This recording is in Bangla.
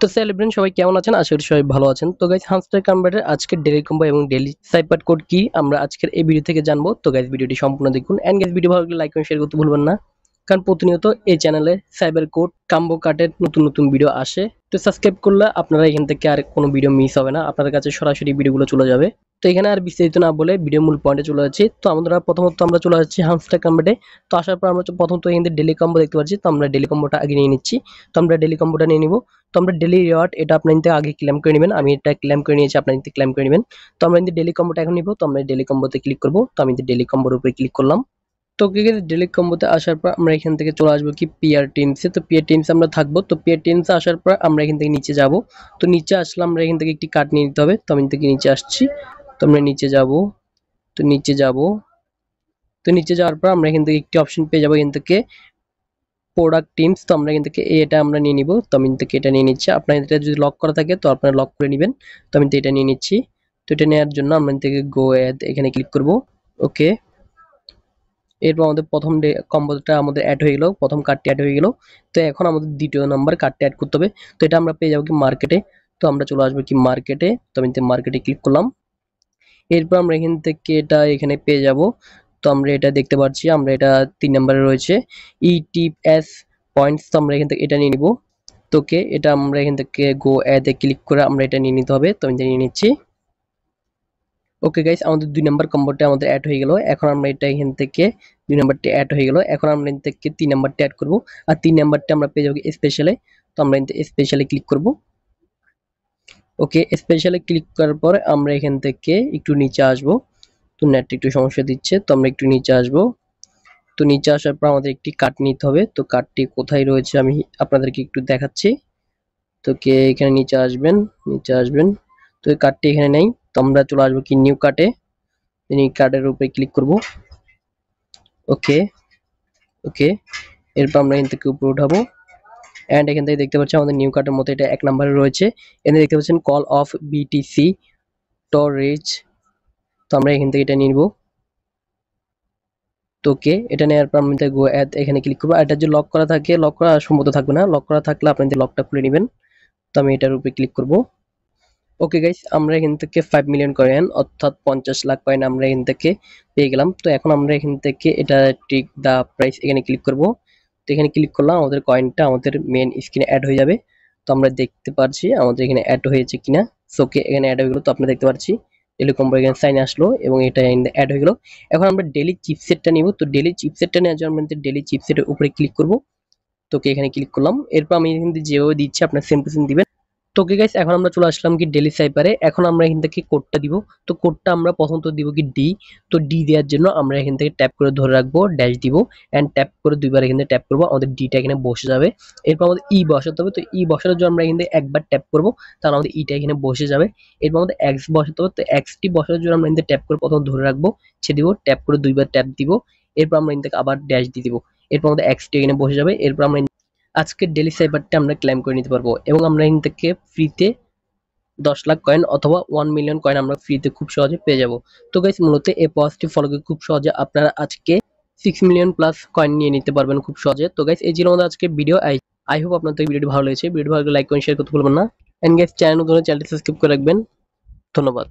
তো সেলিব্রেন্ট সবাই কেমন আছেন? আশা করি সবাই ভালো আছেন। তো গাইস হামস্টার কনভার্টার আজকের ডেইলি কম্বো এবং ডেইলি সাইপার কোড কি আমরা আজকের এই ভিডিও থেকে জানবো। তো গাইস ভিডিওটি সম্পূর্ণ দেখুন এন্ড গাইস ভিডিও ভালো লাগলে লাইক এবং শেয়ার করতে ভুলবেন না। কারণ প্রতিনিয়ত এই চ্যানেলে সাইবার কোড কাম্বো কাটের নতুন ভিডিও আসে। তো সাবস্ক্রাইব করলে আপনারা এখান থেকে আর কোনো ভিডিও মিস হবে না, আপনাদের কাছে সরাসরি ভিডিওগুলো চলে যাবে। তো এখানে আর বিস্তারিত না বলে ভিডিও মূল পয়েন্টে চলে যাচ্ছি। তো প্রথমত আমরা চলে যাচ্ছি হামস্টার কনভার্টে। তো আসার পর আমরা প্রথমত এখান থেকে ডেইলি কম্বো দেখতে পাচ্ছি। তো আমরা ডেইলি কম্বোটা আগে নিয়ে নিচ্ছি। তো আমরা ডেইলি কম্বোটা নিয়ে নিব। তো আমরা ডেইলি রিওয়ার্ড এটা আপনার নিতে আগে ক্লেম করে নেবেন, আমি এটা ক্লেম করে নিয়েছি, আপনার নিতে ক্লেম করে নেবেন। তো আমরা কিন্তু ডেইলি কম্বোটা এখন নিব। তো আমরা ডেইলি কম্বোতে ক্লিক করব। তো আমি ডেইলি কম্বোর উপরে ক্লিক করলাম। তো ডেইলি কম্বোতে আসার পর আমরা এখান থেকে চলে আসবো কি পিআর টিমসে। তো পিআর টিমসে আমরা থাকবো। তো পিআর টিমসে আসার পর আমরা এখান থেকে নিচে যাব। তো নিচে আসলে আমরা এখান থেকে একটি কার্ড নিয়ে নিতে হবে। তো আমি থেকে নিচে আসছি। তো আমরা নিচে যাব। তো নিচে যাব। তো নিচে যাওয়ার পর আমরা এখান থেকে একটি অপশন পেয়ে যাবো এখান থেকে প্রোডাক্ট টিমস। তো আমরা এখান থেকে এটা আমরা নিয়ে নিব। তো আমি থেকে এটা নিয়ে নিচ্ছি। আপনার এটা যদি লক করা থাকে তো আপনারা লক করে নেবেন। তো আমি এটা নিয়ে নিচ্ছি। তো এটা নেওয়ার জন্য আমরা থেকে গো অ্যাড এখানে ক্লিক করব। ওকে, এরপর আমাদের প্রথম কম্বোটা আমাদের অ্যাড হয়ে গেল, প্রথম কার্ডটি অ্যাড হয়ে গেল। তো এখন আমাদের দ্বিতীয় নাম্বার কার্ডটি অ্যাড করতে হবে। তো এটা আমরা পেয়ে যাবো কি মার্কেটে। তো আমরা চলে আসবো কি মার্কেটে। তো আমি মার্কেটে ক্লিক করলাম। এরপর আমরা এখান থেকে এটা এখানে পেয়ে যাব। তো আমরা এটা দেখতে পাচ্ছি, আমরা এটা 3 নম্বরে রয়েছে ইটিএস পয়েন্টস। তো আমরা এখান থেকে এটা নিয়ে নিব। তোকে এটা আমরা এখান থেকে গো অ্যাডে ক্লিক করে আমরা এটা নিয়ে নিতে হবে। তো আমি নিয়ে নিচ্ছি। ওকে গাইস, আমাদের 2 নাম্বার কম্বোটা আমাদের অ্যাড হয়ে গেল। এখন আমরা এটা এখান থেকে 2 নাম্বারটি অ্যাড হয়ে গেল। এখন আমরা এখান থেকে 3 নাম্বারটি অ্যাড করব। আর 3 নাম্বারটা আমরা পেয়ে যাব স্পেশালে। তো আমরা এখান থেকে স্পেশালে ক্লিক করব। ওকে, স্পেশালে ক্লিক করার পর আমরা এখান থেকে একটু নিচে আসব। তো নেট একটু সমস্যা দিচ্ছে, তো আমরা একটু নিচে আসব। তো নিচে আসার পর আমাদের একটি কার্ড নিতে হবে। তো কার্ডটি কোথায় রয়েছে আমি আপনাদেরকে একটু দেখাচ্ছি। তো কে এখানে নিচে আসবেন, নিচে আসবেন। তো এই কার্ডটি এখানে নেই। তো আমরা চলে আসবো কি নিউ কার্ডে। নিউ কার্ডের উপরে ক্লিক করব। ওকে, ওকে, এরপর আমরা এখান থেকে উপরে উঠাবো। এন্ড এখান থেকে দেখতে পাচ্ছি আমাদের নিউ কার্ডের মতো এটা 1 নম্বরে রয়েছে। এখানে দেখতে পাচ্ছেন কল অফ বিটিসি স্টোরেজ। তো আমরা এখান থেকে এটা নিয়ে নিব। তো ওকে, এটা নেওয়ার পর আমি গো অ্যাড এখানে ক্লিক করবো। আর এটা যদি লক করা থাকে, লক করা সম্ভবত থাকবে না, লক করা থাকলে আপনি লকটা খুলে নেবেন। তো আমি এটার উপরে ক্লিক করব। ওকে গাইস, আমরা এখান থেকে 5 মিলিয়ন কয়েন অর্থাৎ 50 লাখ কয়েন আমরা এখান থেকে পেয়ে গেলাম। তো এখন আমরা এখান থেকে এটা টিক দা প্রাইস এখানে ক্লিক করব। তো এখানে ক্লিক করলাম, আমাদের কয়েনটা আমাদের মেইন স্ক্রিনে অ্যাড হয়ে যাবে। তো আমরা দেখতে পাচ্ছি আমাদের এখানে অ্যাড হয়েছে কিনা। সো ওকে, এখানে অ্যাড হয়ে গেল। তো আপনি দেখতে পাচ্ছি ডেইলি কম্বো এখানে সাইন আসলো এবং এটা অ্যাড হয়ে গেল। এখন আমরা ডেইলি চিপসেটটা নিব। তো ডেইলি চিপসেটটা নেওয়ার জন্য আমরা ডেইলি চিপসেটের উপরে ক্লিক করব। তো ওকে, এখানে ক্লিক করলাম। এরপর আমি এখান থেকে যেভাবে দিচ্ছি আপনার সেম টু সেম দিবেন। তো ওকে গাইস, এখন আমরা চলে আসলাম কি ডেইলি সাইপারে। এখন আমরা এখান থেকে কোডটা দিব। তো কোডটা আমরা প্রথমত দিব কি ডি। তো ডি দেওয়ার জন্য আমরা এখান থেকে ট্যাপ করে ধরে রাখবো, ড্যাশ দিব এন্ড ট্যাপ করে দুইবার এখানে ট্যাপ করবো, আমাদের ডিটা এখানে বসে যাবে। এরপর আমাদের ই বসাতে হবে। তো ই বসানোর জন্য আমরা এখান থেকে একবার ট্যাপ করবো, তাহলে আমাদের ইটা এখানে বসে যাবে। এরপর আমাদের এক্স বসাতে হবে। তো এক্স টি বসানোর জন্য আমরা এখান থেকে ট্যাপ করে প্রথম ধরে রাখবো, ছেড়ে দিব, ট্যাপ করে দুইবার ট্যাপ দিব। এরপর আমরা এখান থেকে আবার ড্যাশ দিয়ে দিব। এরপর আমাদের এক্স টি এখানে বসে যাবে। এরপর আমরা আজকের ডেইলি সাইপারটা আমরা ক্লেম করে নিতে পারবো এবং আমরা এখান থেকে ফ্রিতে 10 লাখ কয়েন অথবা 1 মিলিয়ন কয়েন আমরা ফ্রিতে খুব সহজে পেয়ে যাব। তো গাইস, মূলত এই পজটি ফলো করে খুব সহজে আপনারা আজকে 6 মিলিয়ন প্লাস কয়েন নিয়ে নিতে পারবেন খুব সহজে। তো গাইস, এই ছিল আমাদের আজকে ভিডিও। আই হোপ আপনাদের ভিডিওটি ভালো লেগেছে। ভিডিওটি ভালো লাগলে লাইক কমেন্ট শেয়ার করতে ভুলবেন না। এন্ড গাইস, চ্যানেল নতুন হলে চ্যানেলটি সাবস্ক্রাইব করে রাখবেন। ধন্যবাদ।